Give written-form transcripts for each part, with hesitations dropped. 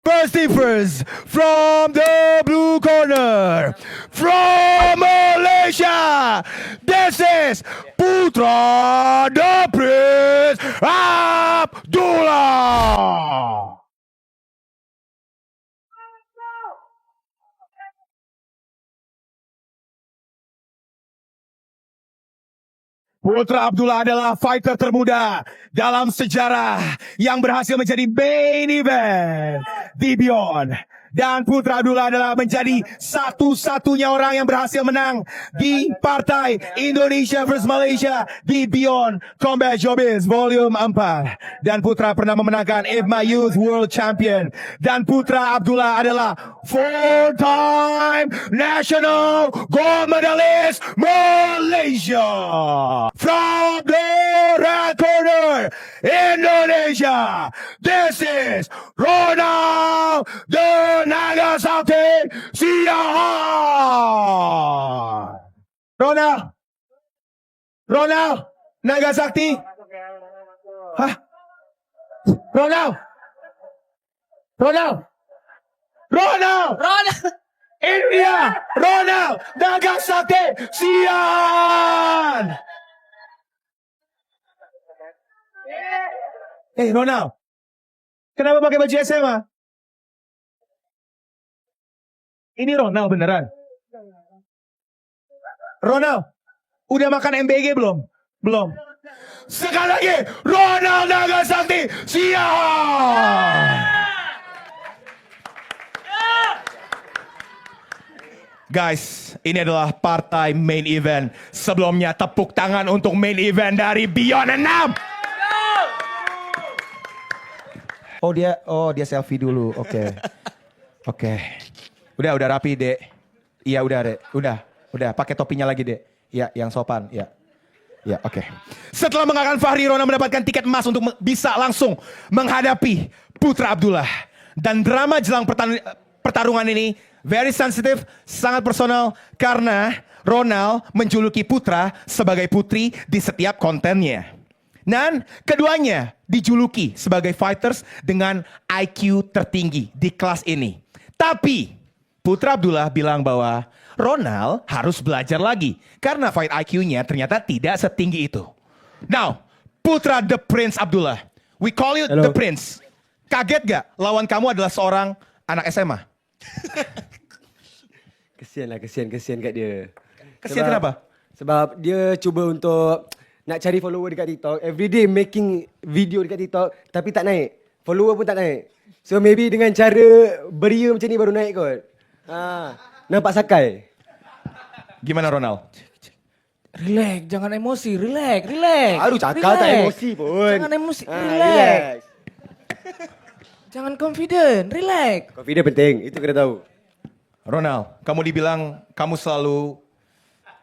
First from the blue corner, from Malaysia, this is Putra the Prince Abdullah. Putra Abdullah adalah fighter termuda dalam sejarah yang berhasil menjadi main event di Beyond. Dan Putra Abdullah adalah menjadi satu-satunya orang yang berhasil menang di partai Indonesia vs Malaysia di Beyond Combat Showbiz Volume 4. Dan Putra pernah memenangkan IFMA Youth World Champion. Dan Putra Abdullah adalah 4-time national gold medalist Malaysia. From the red corner, Indonesia, this is Ronald the Nagasaki Siahaan. Ronald Nagasaki. Hah? Ronald. India, Ronald Nagasaki Siahaan. Ronald, kenapa pakai baju SMA? Ini Ronald beneran? Ronald, udah makan MBG belum? Belum. Sekali lagi, Ronald Nagasaki Siahaan. Guys, ini adalah partai main event. Sebelumnya tepuk tangan untuk main event dari Beyond 6. Oh dia selfie dulu. Oke. Udah rapi, Dek. Iya, udah, Dek. Udah, pakai topinya lagi, Dek. Ya, yang sopan, ya. Ya, oke. Setelah mengalahkan Fahri, Ronald mendapatkan tiket emas untuk bisa langsung menghadapi Putra Abdullah. Dan drama jelang pertarungan ini very sensitive, sangat personal karena Ronald menjuluki Putra sebagai putri di setiap kontennya. Dan keduanya dijuluki sebagai fighters dengan IQ tertinggi di kelas ini. Tapi Putra Abdullah bilang bahwa Ronald harus belajar lagi karena fight IQ-nya ternyata tidak setinggi itu. Now, Putra the Prince Abdullah, we call you the Prince. Kaget gak lawan kamu adalah seorang anak SMA? Kesian kat dia. Kesian kenapa? Sebab dia cuba untuk nak cari follower dekat TikTok. Everyday making video dekat TikTok. Tapi tak naik. Follower pun tak naik. So maybe dengan cara beria macam ni baru naik kot. Nampak sakai. Gimana Ronald? Relax, jangan emosi. Relax. Aduh cakap tak emosi pun. Jangan emosi. Relax. Jangan confident. Relax. Confident penting. Itu kena tahu. Ronald, kamu dibilang kamu selalu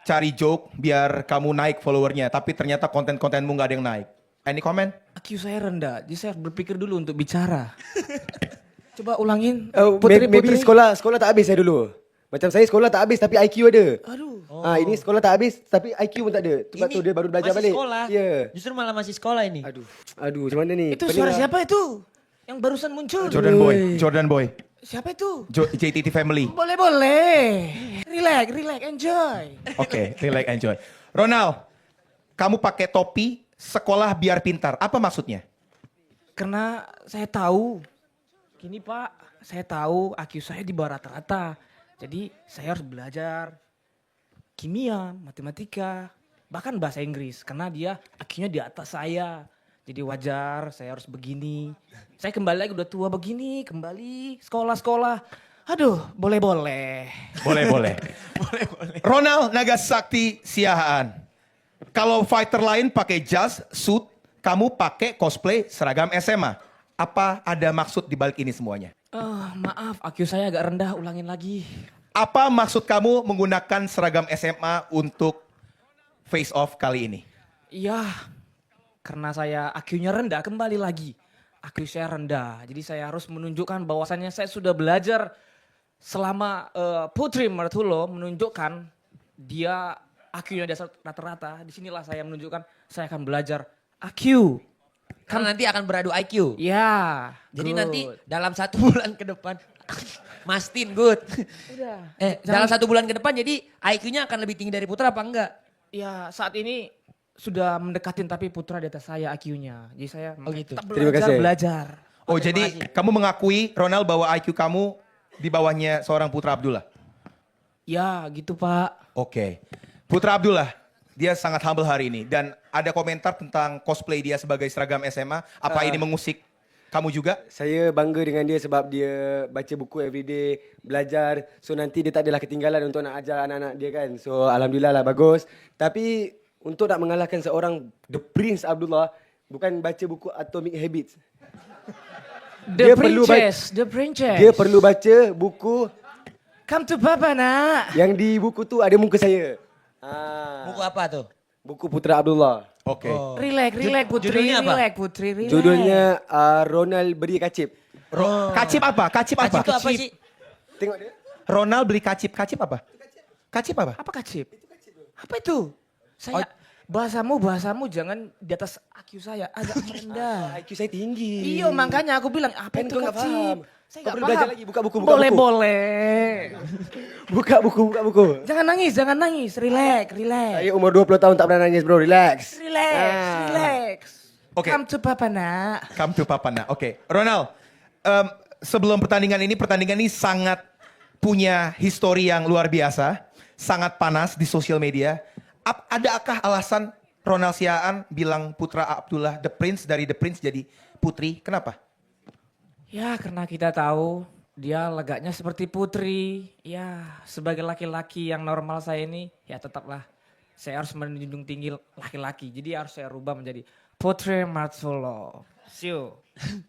cari joke biar kamu naik followernya. Tapi ternyata konten-kontenmu gak ada yang naik. Any comment? IQ saya rendah, jadi saya harus berpikir dulu untuk bicara. Coba ulangin. Maybe sekolah tak habis saya dulu. Macam saya sekolah tak habis tapi IQ ada. Aduh. Ini sekolah tak habis tapi IQ pun tak ada. Sebab tu dia baru belajar balik. Sekolah. Yeah. Justru malah masih sekolah ini. Aduh macam mana ni? Itu suara siapa itu? Yang barusan muncul. Jordan Boy. Siapa itu? JTT Family. Boleh. Relax, enjoy. Oke, relax, enjoy. Ronald, kamu pakai topi sekolah biar pintar. Apa maksudnya? Karena saya tahu, gini Pak, saya tahu IQ saya di bawah rata-rata. Jadi saya harus belajar kimia, matematika, bahkan bahasa Inggris. Karena dia IQ-nya di atas saya. Jadi wajar saya harus begini. Saya kembali lagi udah tua begini, kembali sekolah. Aduh, boleh. Ronald Nagasaki Siahaan. Kalau fighter lain pakai jas, suit, kamu pakai cosplay seragam SMA. Apa ada maksud di balik ini semuanya? Maaf, IQ saya agak rendah, ulangin lagi. Apa maksud kamu menggunakan seragam SMA untuk face off kali ini? Iya, karena saya IQ-nya rendah, kembali lagi. IQ saya rendah, jadi saya harus menunjukkan bahwasannya saya sudah belajar selama Putri Martulo menunjukkan dia IQ-nya dasar rata-rata. Disinilah saya menunjukkan saya akan belajar IQ. Karena nanti akan beradu IQ. Ya. Jadi good. nanti dalam 1 bulan ke depan, Mastin good. Udah. Dalam 1 bulan ke depan jadi IQ-nya akan lebih tinggi dari Putra apa enggak? Ya saat ini sudah mendekatin tapi Putra di atas saya IQ-nya. Jadi saya gitu. tetap Terima kasih. belajar. Oh, Terima jadi kasih. kamu mengakui Ronald bahwa IQ kamu di bawahnya seorang Putra Abdullah? Ya gitu Pak. Oke. Putra Abdullah, dia sangat humble hari ini. Dan ada komentar tentang cosplay dia sebagai seragam SMA. Apa ini mengusik kamu juga? Saya bangga dengan dia sebab dia baca buku everyday, belajar. So nanti dia tak adalah ketinggalan untuk nak ajar anak-anak dia kan. So alhamdulillah lah bagus. Tapi untuk nak mengalahkan seorang The Prince Abdullah, bukan baca buku Atomic Habits. The Dia perlu Princess, The Princess. Dia perlu baca buku Come to Papa nak. yang di buku tu ada muka saya. Buku apa tuh? Buku Putra Abdullah. Oke. Relax Putri, Judulnya apa? relax Putri, relax. Judulnya Ronald Beri Kacip. Kacip apa? Kacip apa? Kacip itu apa sih? Tengok dia. Ronald beli kacip. Kacip apa? Kacip apa? Apa kacip? Apa itu? Saya bahasamu jangan di atas IQ saya, agak merendah. IQ saya tinggi. Iya makanya aku bilang apa Kan itu kau nggak kacip? paham. Saya Kau nggak perlu belajar paham. lagi, buka buku, buka boleh buku. boleh. Buka buku. Jangan nangis, relax. Saya umur 20 tahun tak pernah nangis bro, relax. Relax. Oke. Come to Papa nak. Come to Papa nah. Oke. Ronald, sebelum pertandingan ini sangat punya histori yang luar biasa. Sangat panas di sosial media. Adakah alasan Ronald Siaan bilang Putra Abdullah The Prince dari The Prince jadi Putri? Kenapa? Ya karena kita tahu dia legaknya seperti putri. Ya sebagai laki-laki yang normal saya ini ya tetaplah saya harus menjunjung tinggi laki-laki. Jadi harus saya rubah menjadi Putri Martulo. Siu.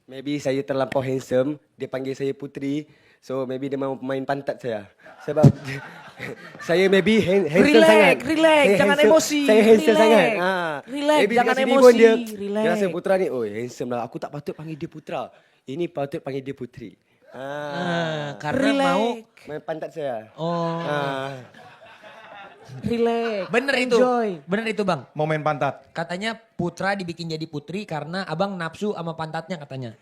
Maybe saya terlampau handsome, dia panggil saya putri. So maybe dia mau main pantat saya. Sebab saya maybe handsome Relax, sangat. relax, Saya jangan handsome- emosi, Saya handsome relax. sangat. Relax, Maybe jangan dekat sini emosi, pun dia relax. rasa Putra ni, oh handsome lah. Aku tak patut panggil dia Putra. Ini patut panggil dia putri. Karena Relax. mau. Main pantat saya. Oh. Relax. Bener itu. Enjoy. Bener itu bang. Momen pantat. Katanya Putra dibikin jadi putri karena abang nafsu sama pantatnya katanya.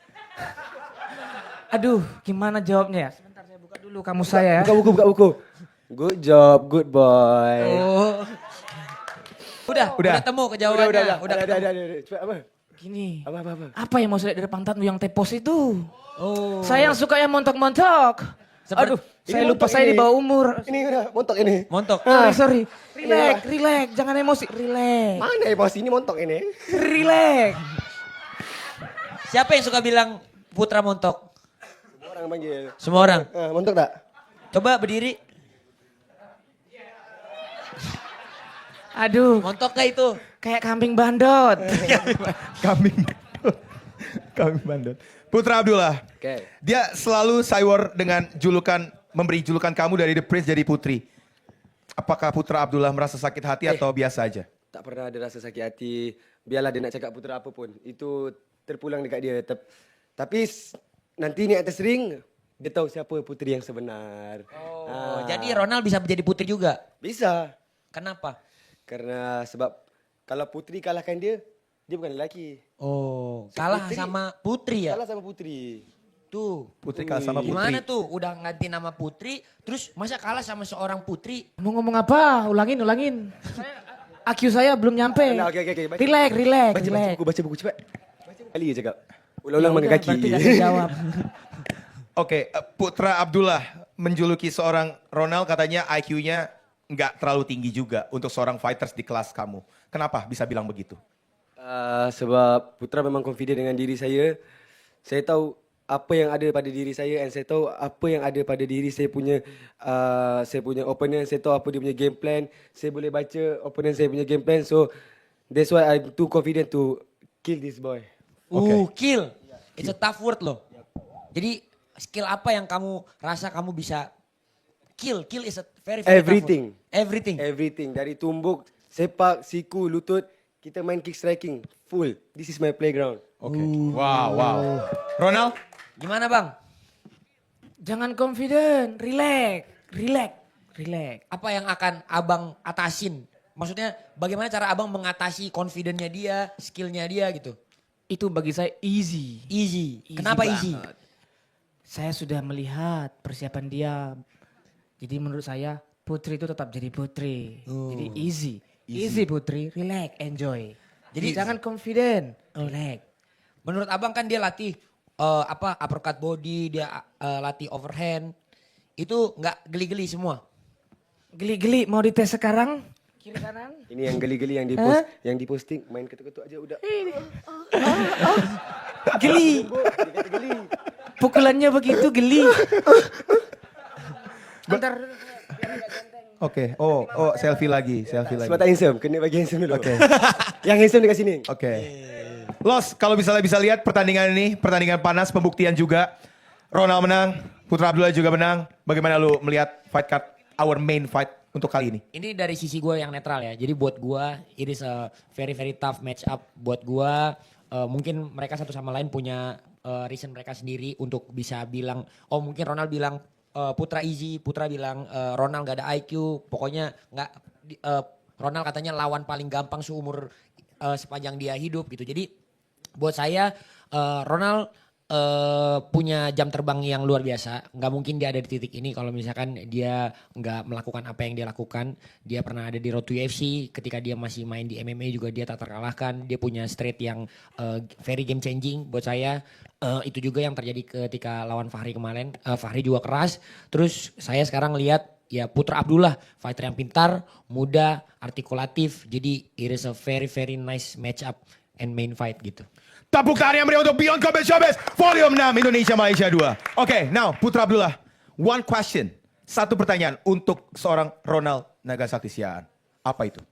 Aduh, gimana jawabnya ya? Sebentar saya buka dulu kamu saya ya. Buka buku. Good job, good boy. Oh. Udah temu kejawabannya. Udah ketemu. Ada. Cepat apa? Gini. Apa? Apa yang mau saya lihat dari pantatmu yang tepos itu? Oh. Saya yang suka yang montok-montok. Seperti- Aduh, saya Ini lupa montok saya ini. di bawah umur. Ini udah montok ini. Montok. Sorry. Relax, jangan emosi. Relax. Mana emosi ini montok ini? Relax. Siapa yang suka bilang Putra montok? Semua orang panggil. Semua orang. Montok tak? Coba berdiri. Aduh, Montok gak itu? kayak kambing bandot. Kambing bandot. Kambing bandot. Putra Abdullah. Oke. Dia selalu saywar dengan memberi julukan kamu dari The Prince jadi Putri. Apakah Putra Abdullah merasa sakit hati atau biasa aja? Tak pernah ada rasa sakit hati. Biarlah dia nak cakap Putra apa pun. Itu terpulang dekat dia. Tapi nanti ni atas ring, dia tahu siapa putri yang sebenar. Oh, jadi Ronald bisa menjadi putri juga? Bisa. Kenapa? Karena sebab kalau putri kalahkan dia bukan lelaki. Oh, kalah Putri. sama putri ya? Kalah sama putri. Tuh. Putri kalah sama Putri. Gimana tuh? Udah ganti nama putri, terus masa kalah sama seorang putri? Mau ngomong apa? Ulangin. IQ saya belum nyampe. Nah, oke. Baca. Relax. Baca buku cepat. Baca kali je cakap. Ulang-ulang mana kaki. Berarti gak dijawab. Oke, Putra Abdullah menjuluki seorang Ronald katanya IQ-nya nggak terlalu tinggi juga untuk seorang fighters di kelas kamu. Kenapa bisa bilang begitu? Sebab Putra memang confident dengan diri saya. Saya tahu apa yang ada pada diri saya and saya tahu apa yang ada pada diri saya punya opponent. Saya tahu apa dia punya game plan. Saya boleh baca opponent saya punya game plan. So that's why I'm too confident to kill this boy. Kill. It's a tough word loh. Jadi skill apa yang kamu rasa kamu bisa kill? Kill is a very tough Everything. word. Everything. Everything. Dari tumbuk, sepak, siku, lutut. Kita main kick striking. Full. This is my playground. Oke. Wow. Ronald? Gimana bang? Jangan confident, relax. Apa yang akan abang atasin? Maksudnya bagaimana cara abang mengatasi confidence-nya dia, skillnya dia gitu? itu bagi saya easy. Easy. Kenapa easy? banget. Saya sudah melihat persiapan dia. Jadi menurut saya Putri itu tetap jadi Putri. Jadi easy. Easy Putri, relax, enjoy. Jadi jangan confident, relax. Menurut abang kan dia latih uppercut body, dia latih overhand. Itu nggak geli-geli semua. Geli-geli mau dites sekarang? Kiri kanan? Ini yang geli-geli yang dipost, yang diposting main ketuk-ketuk aja udah. Geli. Dikata geli. Pukulannya begitu geli. Bentar. Oke. Oh, selfie lagi. Sebab tak handsome, kena bagi handsome dulu. Oke. Yang handsome dekat sini. Oke. Los, kalau bisa lihat pertandingan ini, pertandingan panas, pembuktian juga. Ronald menang, Putra Abdullah juga menang. Bagaimana lu melihat fight card, our main fight untuk kali ini? Ini dari sisi gue yang netral ya. Jadi buat gue, it is a very very tough match up. Buat gue, mungkin mereka satu sama lain punya reason mereka sendiri untuk bisa bilang, oh mungkin Ronald bilang Putra easy, Putra bilang Ronald gak ada IQ. Pokoknya nggak. Ronald katanya lawan paling gampang seumur sepanjang dia hidup gitu. Jadi buat saya Ronald punya jam terbang yang luar biasa. Nggak mungkin dia ada di titik ini kalau misalkan dia nggak melakukan apa yang dia lakukan. Dia pernah ada di Road to UFC, ketika dia masih main di MMA juga dia tak terkalahkan. Dia punya straight yang very game changing buat saya. Itu juga yang terjadi ketika lawan Fahri kemarin. Fahri juga keras. Terus saya sekarang lihat ya Putra Abdullah, fighter yang pintar, muda, artikulatif. Jadi it is a very very nice match up and main fight gitu. Tepuk tangan yang meriah untuk Beyond Combat Showbiz Volume 6 Indonesia Malaysia 2. Oke, now Putra Abdullah. One question. Satu pertanyaan untuk seorang Ronald Nagasakti Siaan. Apa itu?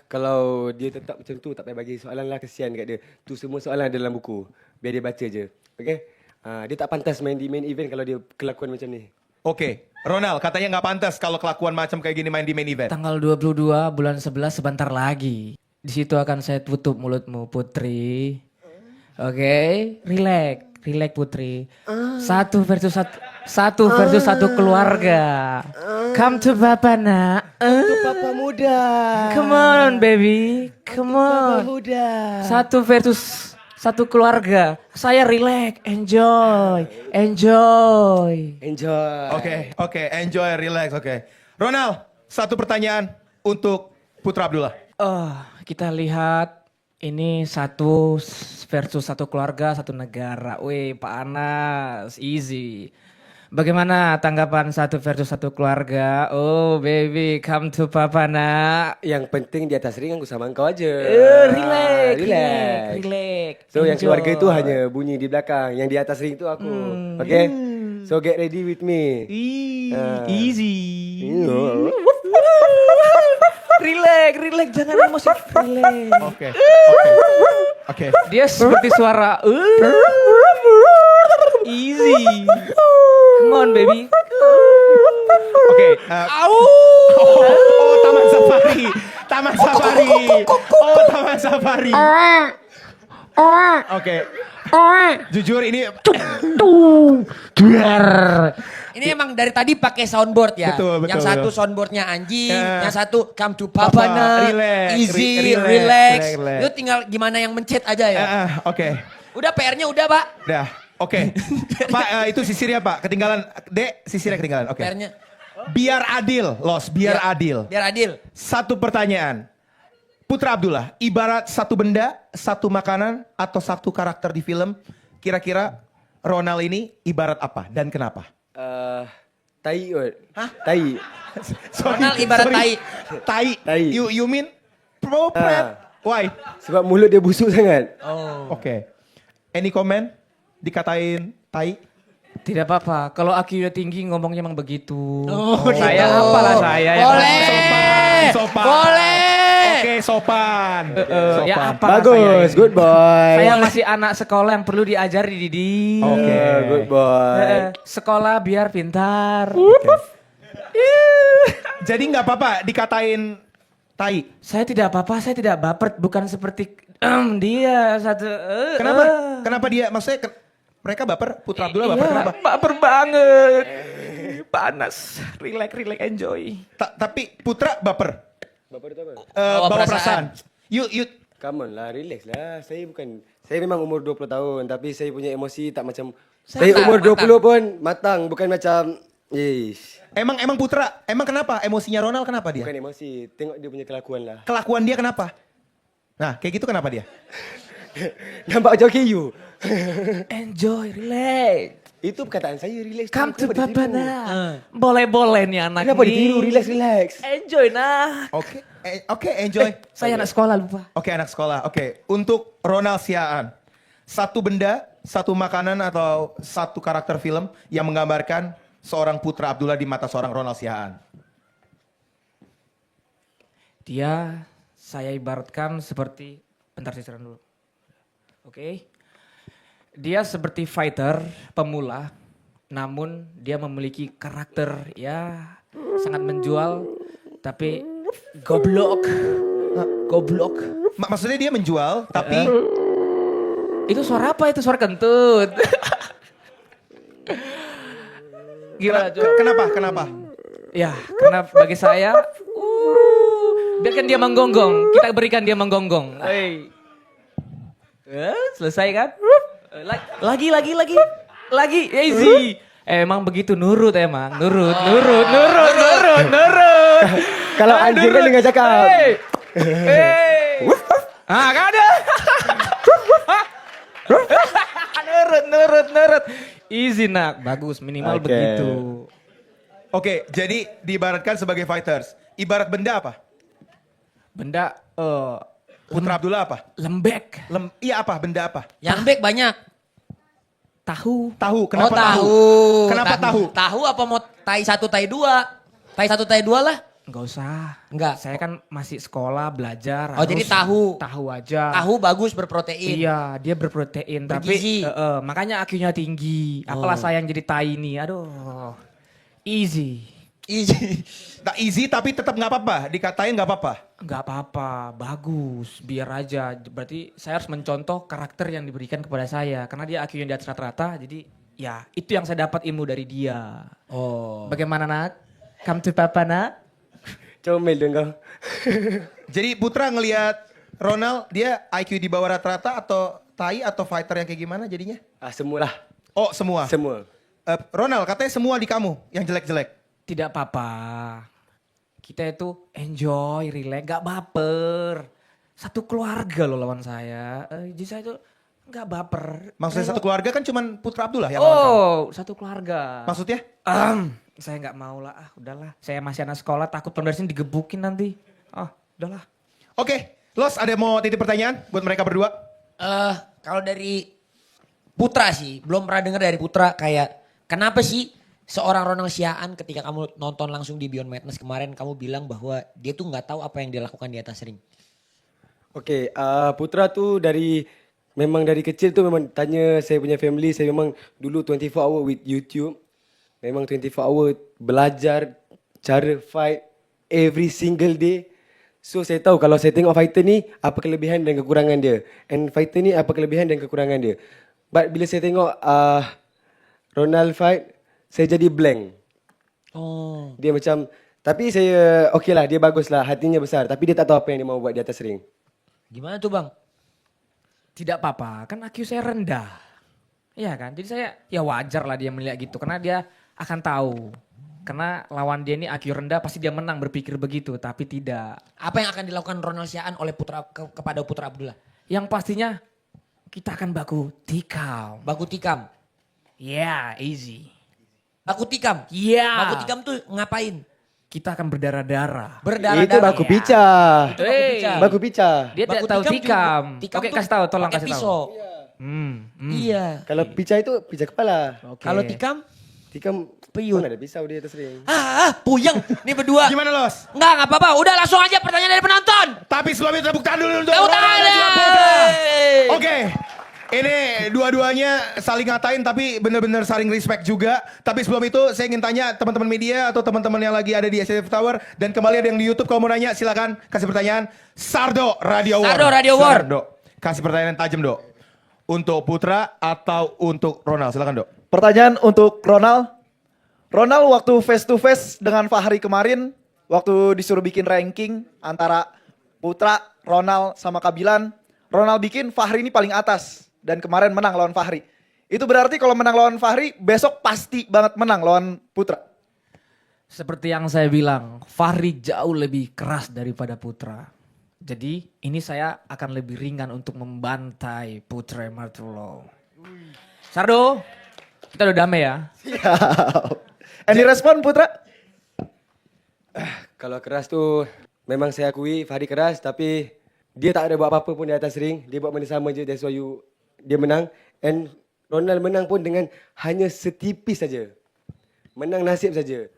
Kalau dia tetap macam tu, tak payah bagi soalan lah, kesian kat dia. Tu semua soalan ada dalam buku. Biar dia baca je. Okay? Dia tak pantas main di main event kalau dia kelakuan macam ni. Oke, Ronald katanya nggak pantas kalau kelakuan macam kayak gini main di main event. Tanggal 22 bulan 11 sebentar lagi. Di situ akan saya tutup mulutmu Putri. Oke, relax Putri. Satu versus satu keluarga. Come to Papa nak. Tu papa muda. Come on baby, come Papa on. muda. Satu versus satu keluarga. Saya relax, enjoy. Enjoy. Oke, enjoy, relax, oke. Ronald, satu pertanyaan untuk Putra Abdullah. Kita lihat ini satu versus satu keluarga, satu negara. Wih, panas, easy. Bagaimana tanggapan satu versus satu keluarga? Oh baby, come to Papa nak. Yang penting di atas ring aku sama engkau aja. Relax. So yang Enjoy. keluarga itu hanya bunyi di belakang. Yang di atas ring itu aku. Okay? So get ready with me. Easy. Iya. Relax, jangan emosi. Relax. Oke. Dia seperti suara. Easy. Come on baby. Oke. Taman Safari. Taman Safari. Oke. Jujur ini Ini emang dari tadi pakai soundboard ya. Betul, yang satu betul. soundboardnya anjing, Ya. yang satu come to Papa, Papa nak, relax, easy, relax, relax. relax. Lu tinggal gimana yang mencet aja ya. Oke. Udah PR-nya udah Pak. Udah. Oke. Pak, itu sisirnya Pak. Ketinggalan. Dek, sisirnya ketinggalan. Oke. PR-nya. Biar adil, Los. Biar adil. Biar adil. Satu pertanyaan. Putra Abdullah, ibarat satu benda, satu makanan, atau satu karakter di film, kira-kira Ronald ini ibarat apa dan kenapa? Tai kot. Hah? Tai. Ronald ibarat tai. Tai. You mean appropriate? Why? Sebab mulut dia busuk sangat. Oke. Any comment? Dikatain tai? Tidak apa-apa. Kalau Aki udah tinggi ngomongnya emang begitu. gitu. Saya apalah saya ya. Boleh. Sopan. Boleh. Oke, sopan. Ya Sopan. apa saya Bagus, ini? good boy. Saya masih anak sekolah yang perlu diajari Didi. Oke. Good boy. Sekolah biar pintar. Jadi nggak apa-apa dikatain tai. Saya tidak apa-apa, saya tidak baper, bukan seperti dia satu. Kenapa? Kenapa dia? Maksudnya mereka baper? Putra Abdullah baper kenapa? Baper banget. Panas. Relax, enjoy. Tapi Putra baper. Bapak itu apa? Bawa perasaan. perasaan. You Come on lah, relax lah. Saya memang umur 20 tahun tapi saya punya emosi tak macam Santai, saya umur 20 matang. pun matang, bukan macam ish. Emang Putra, emang kenapa? Emosinya Ronald kenapa dia? Bukan emosi, tengok dia punya kelakuan lah. Kelakuan dia kenapa? Nah, kayak gitu kenapa dia? Nampak macam KU. Enjoy, relax. Itu perkataan saya, relax. Come to Kenapa papa ditiru? nah. Boleh-boleh nih anak Kenapa nih. ditiru, relax. Enjoy nah. Oke, enjoy. Saya anak sekolah lupa. Oke, anak sekolah. Oke, untuk Ronald Siaan. Satu benda, satu makanan atau satu karakter film yang menggambarkan seorang Putra Abdullah di mata seorang Ronald Siaan. Dia saya ibaratkan seperti bentar saya istirahat dulu. Oke. Dia seperti fighter pemula namun dia memiliki karakter ya sangat menjual tapi goblok. Goblok. Maksudnya dia menjual, tapi Itu suara apa? Itu suara kentut. Gimana coba? kenapa? Ya, karena bagi saya, biarkan dia menggonggong. Kita berikan dia menggonggong. Hey. Selesai kan? Lagi, easy. Emang begitu nurut emang, nurut. Kalau anjing kan dengan cakap. Hey. Ah, kan ada. nurut. Easy nak, bagus minimal Oke. begitu. Oke, jadi diibaratkan sebagai fighters. Ibarat benda apa? Benda Putra Abdullah apa? lembek, Iya apa? Benda apa? Yang baik banyak. tahu. Tahu. Oh Kenapa tahu. Kenapa tahu? Tahu apa mau tai 1 tai 2? Tai 1 tai 2 lah. Enggak usah. Enggak. Saya kan masih sekolah, belajar. Oh, jadi tahu. Tahu aja. Tahu bagus berprotein. Iya, dia berprotein. Bergizi. Tapi makanya IQ-nya tinggi. Apalah saya yang jadi tai nih. Aduh. Easy. Easy. Tak easy tapi tetap nggak apa-apa. Dikatain nggak apa-apa. Enggak apa-apa. Bagus. Biar aja. Berarti saya harus mencontoh karakter yang diberikan kepada saya. Karena dia IQ-nya di atas rata-rata. Jadi ya itu yang saya dapat ilmu dari dia. Oh. Bagaimana nak? Come to papa nak? Comel dong kau. Jadi Putra ngelihat Ronald dia IQ di bawah rata-rata atau tai atau fighter yang kayak gimana jadinya? Semualah. Oh semua. Semua. Ronald katanya semua di kamu yang jelek-jelek. Tidak apa-apa. Kita itu enjoy, relax, gak baper. Satu keluarga loh lawan saya. Jadi saya itu gak baper. Maksudnya satu keluarga kan cuman Putra Abdullah yang lawan kamu. Oh, satu keluarga. Maksudnya? Saya nggak mau lah, udahlah. Saya masih anak sekolah, takut dari sini digebukin nanti. Udahlah. Oke, Los ada mau titip pertanyaan buat mereka berdua? Kalau dari Putra sih, belum pernah dengar dari Putra kayak kenapa sih seorang Ronald Siaan ketika kamu nonton langsung di Beyond Madness kemarin kamu bilang bahwa dia tuh nggak tahu apa yang dia lakukan di atas ring. Oke, Putra tuh memang dari kecil tuh memang tanya saya punya family, saya memang dulu 24 hour with YouTube. Memang 24 hour belajar cara fight every single day. So saya tahu kalau saya tengok fighter ni apa kelebihan dan kekurangan dia. And fighter ni apa kelebihan dan kekurangan dia. But bila saya tengok Ronald fight, saya jadi blank. Oh. Dia macam, tapi saya okey lah, dia bagus lah, hatinya besar. Tapi dia tak tahu apa yang dia mau buat di atas ring. Gimana tuh bang? Tidak apa-apa, kan IQ saya rendah. Iya kan, jadi saya ya wajar lah dia melihat gitu. Karena dia akan tahu. Karena lawan dia ini IQ rendah pasti dia menang berpikir begitu. Tapi tidak. Apa yang akan dilakukan Ronald Siaan oleh kepada Putra Abdullah? Yang pastinya kita akan baku tikam. Baku tikam. Yeah, easy. Baku tikam. Yeah. Baku tikam tuh ngapain? Kita akan berdarah-darah. Berdarah-darah. Itu baku picah. Itu baku picah. Baku picah. Dia Baku tidak tahu tikam. Tikam Oke, tuh kasih tahu, tolong pakai kasih tahu. pisau. Iya. Kalau picah itu picah kepala. Oke. Kalau tikam? Tikam Peyut. mana ada pisau di atas ring. Puyeng. Nih berdua. Gimana Los? Nggak apa-apa. Udah langsung aja pertanyaan dari penonton. Tapi sebelum itu tepuk tangan dulu untuk Tepuk tangan. Ronald dan juga Putra. Yeay. Oke. Ini dua-duanya saling ngatain tapi benar-benar saling respect juga. Tapi sebelum itu saya ingin tanya teman-teman media atau teman-teman yang lagi ada di SCTV Tower. Dan kembali ada yang di YouTube kalau mau nanya silakan kasih pertanyaan. Sardo Radio War. Sardo Radio War. Sardo. Kasih pertanyaan yang tajam Dok. Untuk Putra atau untuk Ronald silakan Dok. Pertanyaan untuk Ronald. Ronald waktu face to face dengan Fahri kemarin, waktu disuruh bikin ranking antara Putra, Ronald sama Kabilan. Ronald bikin Fahri ini paling atas dan kemarin menang lawan Fahri. Itu berarti kalau menang lawan Fahri besok pasti banget menang lawan Putra. Seperti yang saya bilang, Fahri jauh lebih keras daripada Putra. Jadi ini saya akan lebih ringan untuk membantai Putra Martulo. Sardo, kita udah damai ya. Siap. Any respon Putra? Kalau keras tuh memang saya akui Fahri keras tapi dia tak ada buat apa-apa pun di atas ring. Dia buat benda sama je, that's why dia menang. And Ronald menang pun dengan hanya setipis saja. Menang nasib saja.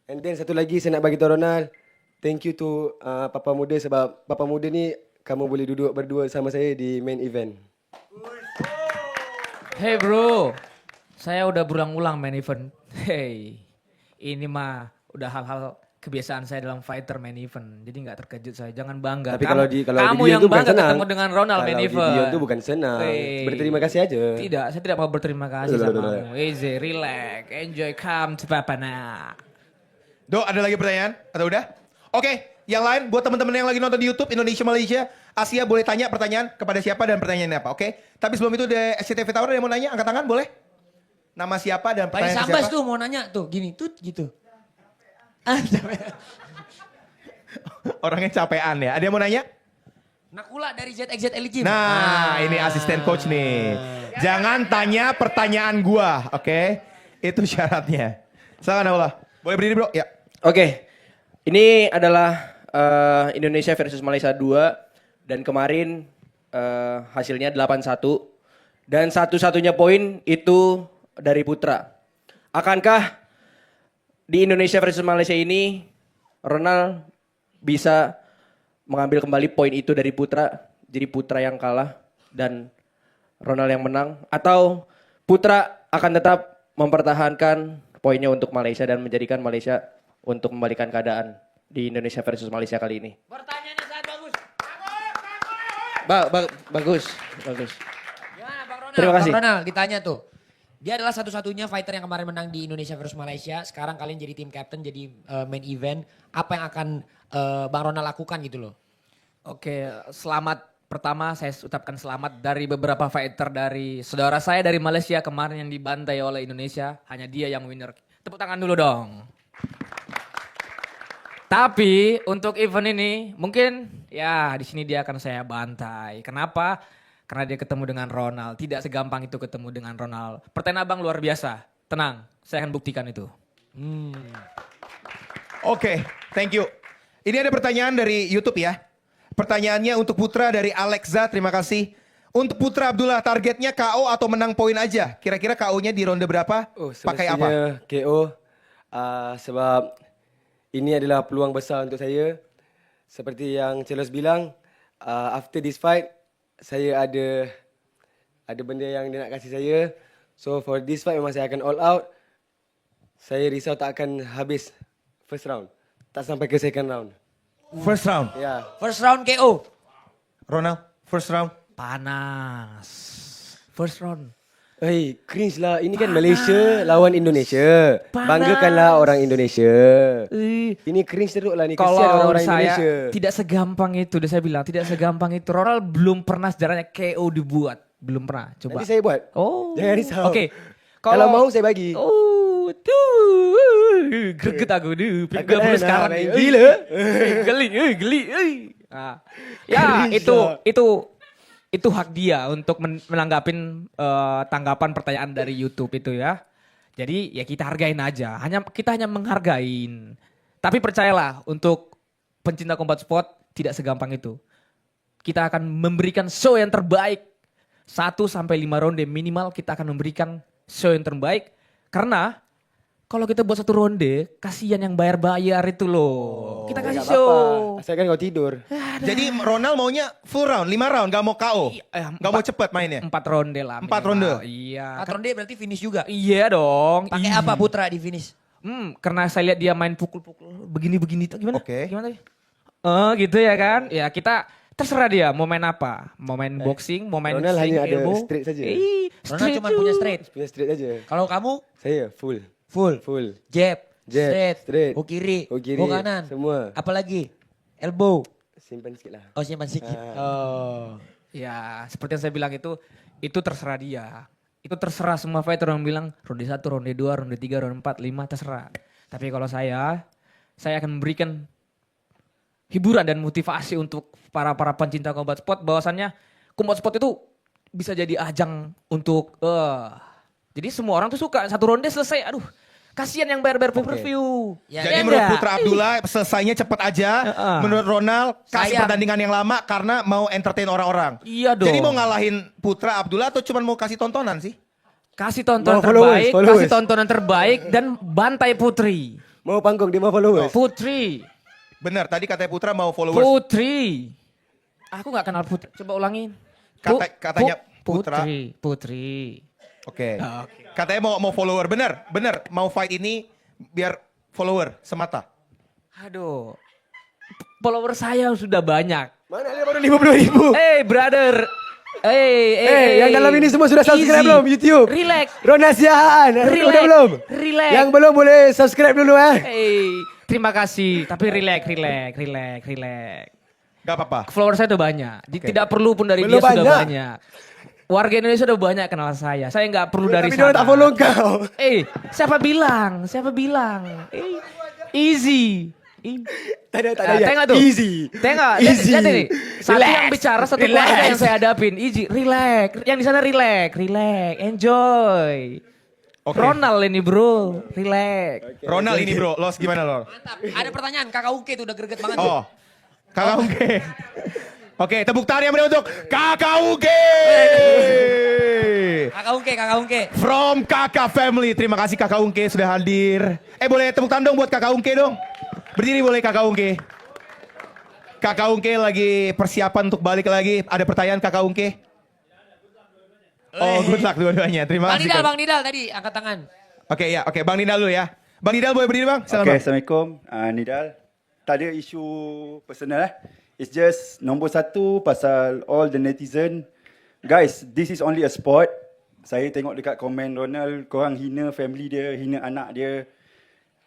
And then satu lagi saya nak bagi tahu Ronald, thank you to Papa Muda sebab Papa Muda ni kamu boleh duduk berdua sama saya di main event. Hey bro, saya udah berulang-ulang main event. Hey, ini mah udah hal-hal kebiasaan saya dalam fighter main event. Jadi nggak terkejut saya, jangan bangga. Tapi kalau di kamu video yang tu bukan bangga senang. ketemu dengan Ronald main Kalau event. di video tu bukan senang. Hey. Berterima kasih aja. Tidak, saya tidak mau berterima kasih sama kamu. Easy, relax, enjoy, come to Papana. Do, ada lagi pertanyaan? Atau udah? Oke, yang lain buat teman-teman yang lagi nonton di YouTube Indonesia Malaysia, Asia boleh tanya pertanyaan kepada siapa dan pertanyaannya apa, oke? Tapi sebelum itu di SCTV Tower ada yang mau nanya, angkat tangan boleh? Nama siapa dan Paling pertanyaan Sambas siapa? tuh mau nanya tuh gini tut gitu. Ah, capek. Orangnya capean ya. Ada yang mau nanya? Nakula dari ZXZ Elite Gym. Nah, ini asisten coach nih. Jangan tanya pertanyaan gua, oke? Itu syaratnya. Silakan Naula. Boleh berdiri, Bro? Ya. Oke, ini adalah Indonesia versus Malaysia 2 dan kemarin hasilnya 8-1 dan satu-satunya poin itu dari Putra. Akankah di Indonesia versus Malaysia ini Ronald bisa mengambil kembali poin itu dari Putra, jadi Putra yang kalah dan Ronald yang menang, atau Putra akan tetap mempertahankan poinnya untuk Malaysia dan menjadikan Malaysia untuk membalikan keadaan di Indonesia versus Malaysia kali ini. Pertanyaannya sangat bagus. Bagus, bagus. Gimana Bang Ronald? Terima kasih. Bang Ronald ditanya tuh. Dia adalah satu-satunya fighter yang kemarin menang di Indonesia versus Malaysia. Sekarang kalian jadi tim captain, jadi main event. Apa yang akan Bang Ronald lakukan gitu loh? Oke, selamat. Pertama saya ucapkan selamat dari beberapa fighter dari saudara saya dari Malaysia kemarin yang dibantai oleh Indonesia. Hanya dia yang winner. Tepuk tangan dulu dong. Tapi untuk event ini mungkin ya di sini dia akan saya bantai. Kenapa? Karena dia ketemu dengan Ronald. Tidak segampang itu ketemu dengan Ronald. Pertanyaan abang luar biasa. Tenang, saya akan buktikan itu. Oke, thank you. Ini ada pertanyaan dari YouTube ya. Pertanyaannya untuk Putra dari Alexa, terima kasih. Untuk Putra Abdullah, targetnya KO atau menang poin aja? Kira-kira KO-nya di ronde berapa? Pakai apa? Semestinya KO sebab ini adalah peluang besar untuk saya. Seperti yang Celos bilang, after this fight, saya ada benda yang dia nak kasih saya. So for this fight memang saya akan all out. Saya risau tak akan habis first round. Tak sampai ke second round. First round. Ya. First round KO. Ronald, first round. Panas. First round. Hey, cringe lah. Ini kan Malaysia lawan Indonesia. Panas. Banggakanlah orang Indonesia. Ini cringe teruk lah ni. Kesian Kalau orang-orang saya Indonesia. tidak segampang itu, udah saya bilang tidak segampang itu. Ronald belum pernah sejarahnya KO dibuat, belum pernah. Coba. Nanti saya buat. Oh, Jangan risau. Oke. Kalau mau saya bagi. Oh, tuh. Greget aku tuh. Takut Pinggul kan, sekarang main nih. gila. Geli. Ah. Ya, itu hak dia untuk menanggapin tanggapan pertanyaan dari YouTube itu ya. Jadi ya kita hargain aja. Kita hanya menghargain. Tapi percayalah untuk pencinta combat sport tidak segampang itu. Kita akan memberikan show yang terbaik. 1 sampai 5 ronde minimal kita akan memberikan show yang terbaik. Karena kalau kita buat 1 ronde, kasihan yang bayar-bayar itu loh. Kita kasih Nggak show. apa-apa. Saya kan kau tidur. Jadi Ronald maunya full round, 5 round, gak mau KO. Gak mau cepet mainnya. 4 ronde lah. 4 ronde? Iya. 4 ronde berarti finish juga. Iya dong. Pakai apa Putra di finish? Karena saya lihat dia main pukul-pukul begini-begini. Gimana? Oke. Gimana tadi? Gitu ya kan. Ya kita terserah dia mau main apa. Mau main boxing, mau main Ronald hanya ada elbow. straight saja. Ronald cuma punya straight. Punya straight aja. Kalau kamu Saya full. full. Jab, Jab, straight, hook kiri, hook kiri, hook kanan. semua. Apalagi elbow. Simpan sikit lah. Oh simpan sedikit. Oh. Ya, seperti yang saya bilang itu terserah dia. Itu terserah semua fighter yang bilang ronde 1, ronde 2, ronde 3, ronde 4, 5 terserah. Tapi kalau saya akan memberikan hiburan dan motivasi untuk para pencinta combat sport bahwasannya combat sport itu bisa jadi ajang untuk jadi semua orang tuh suka satu ronde selesai. Aduh, kasihan yang bayar pay-per-view. Ya, Jadi Ya menurut enggak? Putra Abdullah selesainya cepat aja. Menurut Ronald kasih Sayang. pertandingan yang lama karena mau entertain orang-orang. Iya dong. Jadi mau ngalahin Putra Abdullah atau cuma mau kasih tontonan sih? Kasih tontonan Mau followers, terbaik, followers. kasih tontonan terbaik dan bantai Putri. Mau panggung, dia mau followers. Putri. Benar, tadi katanya Putra mau followers. Putri. Aku nggak kenal Putri. Coba ulangin. Katanya Putra. Putri. Oke. Katanya mau follower. Benar. Mau fight ini biar follower semata. Aduh. Follower saya sudah banyak. Mana dia baru 50.000. Brother. Yang dalam ini semua sudah subscribe Easy. belum YouTube? Relax. Rona Siahaan, Relax. udah belum? Relax. Yang belum boleh subscribe dulu Terima kasih. Tapi relax. Gak apa-apa. Follower saya udah banyak. Tidak perlu pun dari Belum dia sudah banyak. banyak. Warga Indonesia udah banyak kenal saya. Saya nggak perlu dari Tapi dia sana. tak follow kau. Siapa bilang? Easy. Tak ada Tengok tuh. Easy. Tengok. Easy. Lihat ini. Satu Relax. yang bicara, satu Relax. keluarga yang saya hadapin. Easy. Relax. Yang di sana relax. Enjoy. Oke. Ronald ini bro. Relax. Ronald ini bro, Los gimana Los? Mantap. Ada pertanyaan, Kakak Uke tuh udah greget banget. Oh, Kakak Uge. Oke, tepuk tangan yang meriah untuk Kakak Uge. Kakak Uke. From Kakak Family. Terima kasih Kakak Ungke sudah hadir. Boleh tepuk tangan dong buat Kakak Ungke dong. Berdiri boleh Kakak Ungke. Kakak Ungke lagi persiapan untuk balik lagi. Ada pertanyaan Kakak Ungke? Oh, good luck dua-duanya. Terima kasih. Kak. Bang Nidal tadi angkat tangan. Oke, Bang Nidal dulu ya. Bang Nidal boleh berdiri Bang? Silakan, Okay, Bang. Assalamualaikum. Nidal. Tak ada isu personal. It's just nombor satu pasal all the netizen. Guys, this is only a sport. Saya tengok dekat komen Ronald, korang hina family dia, hina anak dia.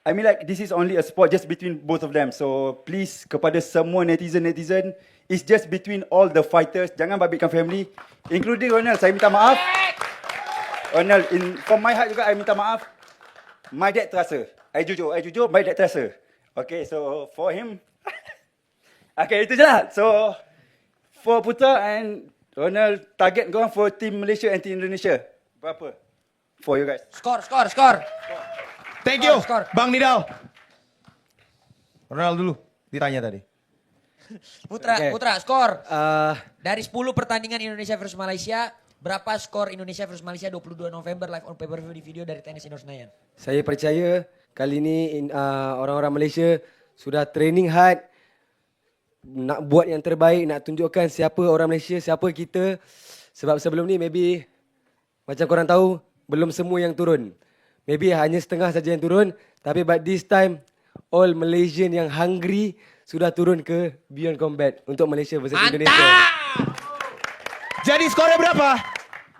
I mean like this is only a sport just between both of them. So please kepada semua netizen, it's just between all the fighters. Jangan babitkan family. Including Ronald, saya minta maaf. Ronald, from my heart juga, I minta maaf. My dad terasa. I jujur, my dad terasa. Okay, so for him, okay, itu je lah. So, for Putra and Ronald, target korang for Team Malaysia and Team Indonesia. Berapa? For you guys. Skor. Thank you, Skor. Bang Nidal. Ronald dulu, ditanya tadi. Putra, skor. Uh, Dari 10 pertandingan Indonesia versus Malaysia, berapa skor Indonesia versus Malaysia 22 November live on pay-per-view di video dari Tenis Indoor Senayan? Saya percaya kali ini orang-orang Malaysia sudah training hard. Nak buat yang terbaik, nak tunjukkan siapa orang Malaysia, siapa kita. Sebab sebelum ni maybe macam korang tahu, belum semua yang turun. Maybe hanya setengah saja yang turun. Tapi but this time, all Malaysian yang hungry sudah turun ke Beyond Combat untuk Malaysia versus Indonesia. Jadi skornya berapa?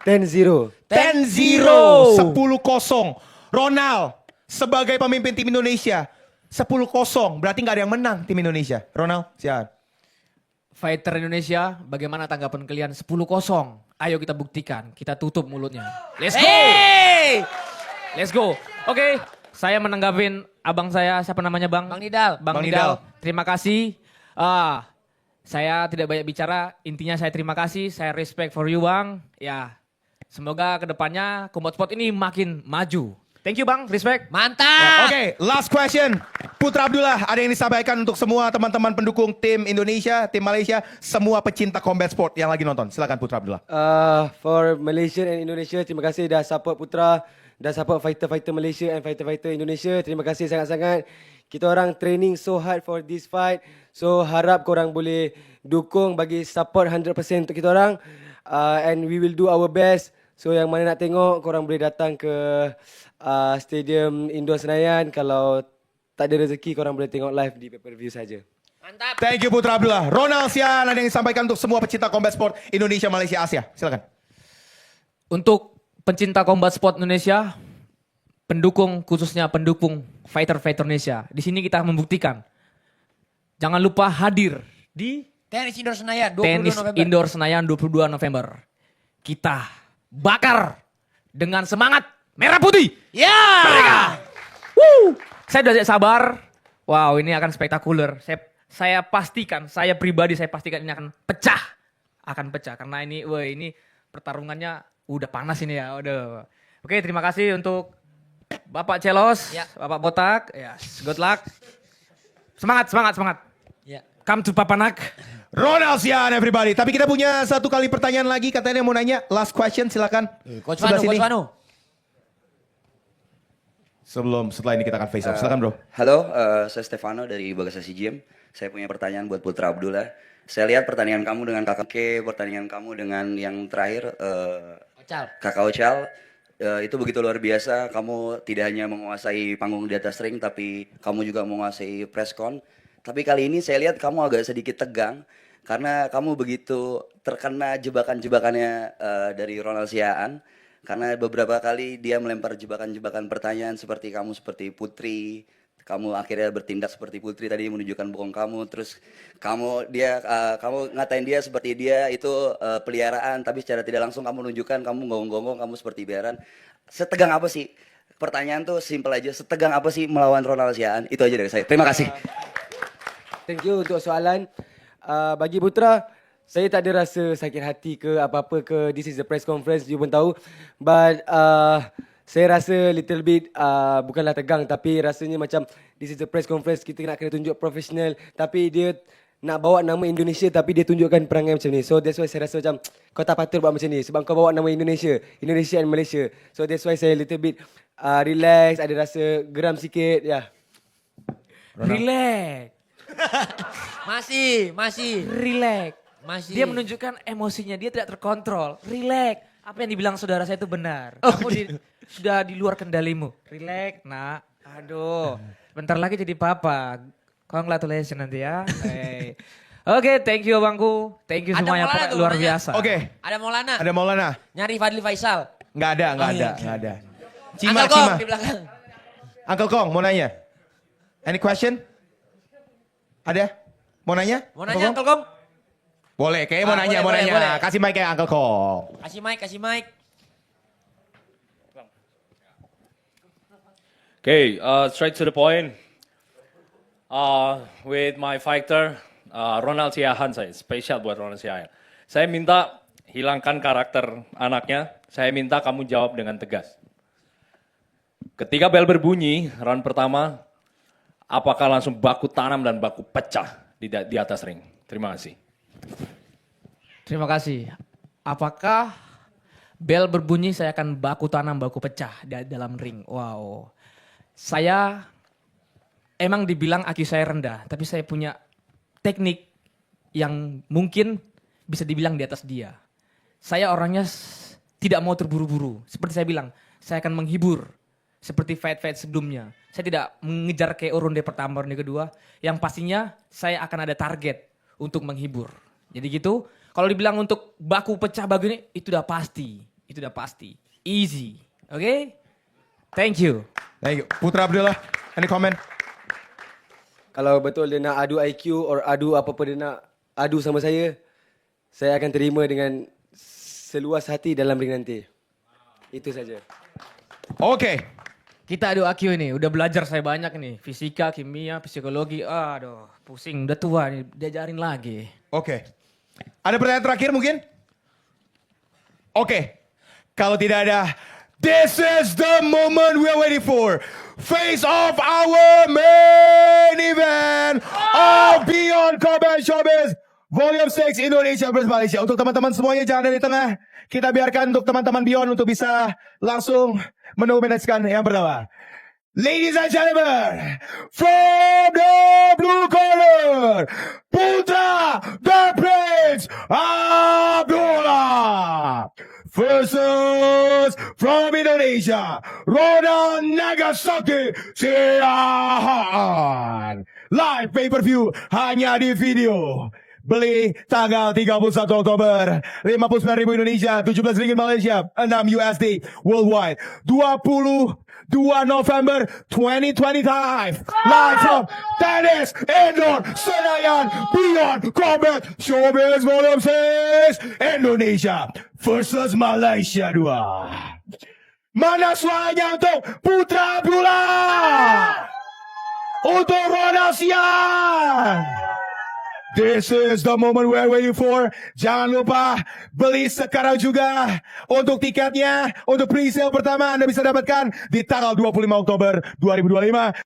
10-0. 10-0. 10-0. Ronald, sebagai pemimpin tim Indonesia, 10-0. Berarti nggak ada yang menang tim Indonesia. Ronald, silakan. Fighter Indonesia, bagaimana tanggapan kalian? 10-0. Ayo kita buktikan. Kita tutup mulutnya. Let's go. Let's go. Oke, saya menanggapin abang saya, siapa namanya Bang? Bang Nidal. Bang Bang Nidal. Nidal. Terima kasih. Saya tidak banyak bicara. Intinya saya terima kasih. Saya respect for you Bang. Ya, semoga kedepannya Combat Sport ini makin maju. Thank you Bang, respect. Mantap. Oke, last question. Putra Abdullah, ada yang disampaikan untuk semua teman-teman pendukung tim Indonesia, tim Malaysia, semua pecinta combat sport yang lagi nonton. Silakan Putra Abdullah. For Malaysia and Indonesia, terima kasih dah support Putra, dah support fighter-fighter Malaysia and fighter-fighter Indonesia. Terima kasih sangat-sangat. Kita orang training so hard for this fight. So harap korang boleh dukung, bagi support 100% untuk kita orang. And we will do our best. So yang mana nak tengok, korang boleh datang ke Stadium Indoor Senayan. Kalau tak ada rezeki, korang boleh tengok live di pay-per-view saja. Mantap. Thank you Putra Abdullah. Ronald Sian, ada yang disampaikan untuk semua pecinta combat sport Indonesia, Malaysia, Asia. Silakan. Untuk pencinta combat sport Indonesia, pendukung, khususnya pendukung fighter-fighter Indonesia. Di sini kita membuktikan. Jangan lupa hadir di Tenis Indoor Senayan 22 Tenis November. Indoor Senayan 22 November. Kita bakar dengan semangat merah putih. Ya. Woo! Saya udah tidak sabar. Wow, ini akan spektakuler. Saya pastikan, saya pribadi saya pastikan ini akan pecah. Akan pecah karena ini pertarungannya udah panas ini ya. Udah. Oke, terima kasih untuk Bapak Celos, Ya. Bapak Botak. Ya, good luck. Semangat, semangat, semangat. Ya. Come to Papanak. Ronald Sian everybody. Tapi kita punya satu kali pertanyaan lagi. Katanya mau nanya. Last question silakan. Coach Sebelah Manu, sini. Coach Manu. Setelah ini kita akan face off. Silakan bro. Halo, saya Stefano dari Bagasasi Gym. Saya punya pertanyaan buat Putra Abdullah. Saya lihat pertandingan kamu dengan Kakak Ke, pertandingan kamu dengan yang terakhir Ocal. Kakak Ocal. Itu begitu luar biasa. Kamu tidak hanya menguasai panggung di atas ring, tapi kamu juga menguasai press con. Tapi kali ini saya lihat kamu agak sedikit tegang karena kamu begitu terkena jebakan-jebakannya dari Ronald Siaan. Karena beberapa kali dia melempar jebakan-jebakan pertanyaan seperti kamu seperti Putri. Kamu akhirnya bertindak seperti Putri tadi menunjukkan bokong kamu. Terus kamu ngatain dia seperti dia itu peliharaan. Tapi secara tidak langsung kamu menunjukkan kamu gonggong-gonggong kamu seperti peliharaan. Setegang apa sih? Pertanyaan tuh simple aja. Setegang apa sih melawan Ronald Siaan? Itu aja dari saya. Terima kasih. Thank you untuk soalan. Bagi Putra, saya tak ada rasa sakit hati ke apa-apa ke this is the press conference, you pun tahu. But saya rasa little bit bukanlah tegang tapi rasanya macam this is the press conference, kita nak kena tunjuk profesional tapi dia nak bawa nama Indonesia tapi dia tunjukkan perangai macam ni. So that's why saya rasa macam kau tak patut buat macam ni sebab kau bawa nama Indonesia and Malaysia. So that's why saya little bit relax, ada rasa geram sikit ya. Relax. Masih. Relax. Masih. Dia menunjukkan emosinya, dia tidak terkontrol. Relax. Apa yang dibilang saudara saya itu benar. Kamu sudah di luar kendalimu. Relax, nak. Aduh, bentar lagi jadi papa. Congratulations nanti ya. Hey. Oke, thank you abangku. Thank you Ada semuanya, Maulana Pak. tuh Luar namanya. biasa. Oke. Ada Maulana. Ada Maulana. Nyari Fadli Faisal. Nggak ada. Cima. Uncle Kong di belakang. Uncle Kong mau nanya. Any question? Ada? Mau nanya? Mau nanya Uncle Kong? Boleh, kayaknya mau nanya. boleh. Kasih mic ya Uncle Kong. Kasih mic. Okay, straight to the point. With my fighter, Ronald Siahaan saya, spesial buat Ronald Siahaan. Saya minta hilangkan karakter anaknya, saya minta kamu jawab dengan tegas. Ketika bel berbunyi, round pertama, apakah langsung baku tanam dan baku pecah di atas ring? Terima kasih. Terima kasih. Apakah bel berbunyi saya akan baku tanam, baku pecah di dalam ring? Wow. Saya emang dibilang IQ saya rendah, tapi saya punya teknik yang mungkin bisa dibilang di atas dia. Saya orangnya tidak mau terburu-buru. Seperti saya bilang, saya akan menghibur. Seperti fight-fight sebelumnya. Saya tidak mengejar kayak ronde pertama, ronde kedua. Yang pastinya saya akan ada target untuk menghibur. Jadi gitu, kalau dibilang untuk baku pecah begini, itu udah pasti. Itu udah pasti. Easy. Oke? Thank you. Thank you. Putra Abdullah, any comment? Kalau betul dia nak adu IQ or adu apa-apa dia nak adu sama saya akan terima dengan seluas hati dalam ring nanti. Itu saja. Oke. Kita adu IQ ini, udah belajar saya banyak nih. Fisika, kimia, psikologi, aduh pusing, udah tua nih, diajarin lagi. Oke. Ada pertanyaan terakhir mungkin? Oke. Kalau tidak ada, this is the moment we are waiting for. Face off our main event of Beyond Combat Showbiz Volume 6 Indonesia versus Malaysia. Untuk teman-teman semuanya jangan dari tengah. Kita biarkan untuk teman-teman Beyond untuk bisa langsung menominasikan yang pertama. Ladies and gentlemen, from the blue corner, Putra the Prince Abdullah versus from Indonesia, Ronald Nagasaki Siahaan. Live pay-per-view hanya di video. Beli tanggal 31 Oktober. 59.000 Indonesia, 17 ringgit Malaysia, 6 USD worldwide. 20 2 November 2025. Live from Tenis Indoor Senayan Beyond Combat Showbiz Volume 6 Indonesia versus Malaysia 2. Mana suaranya untuk Putra Abdullah? Untuk Ronald Sian. This is the moment we're waiting for. Jangan lupa beli sekarang juga. Untuk tiketnya, untuk pre-sale pertama Anda bisa dapatkan di tanggal 25 Oktober 2025.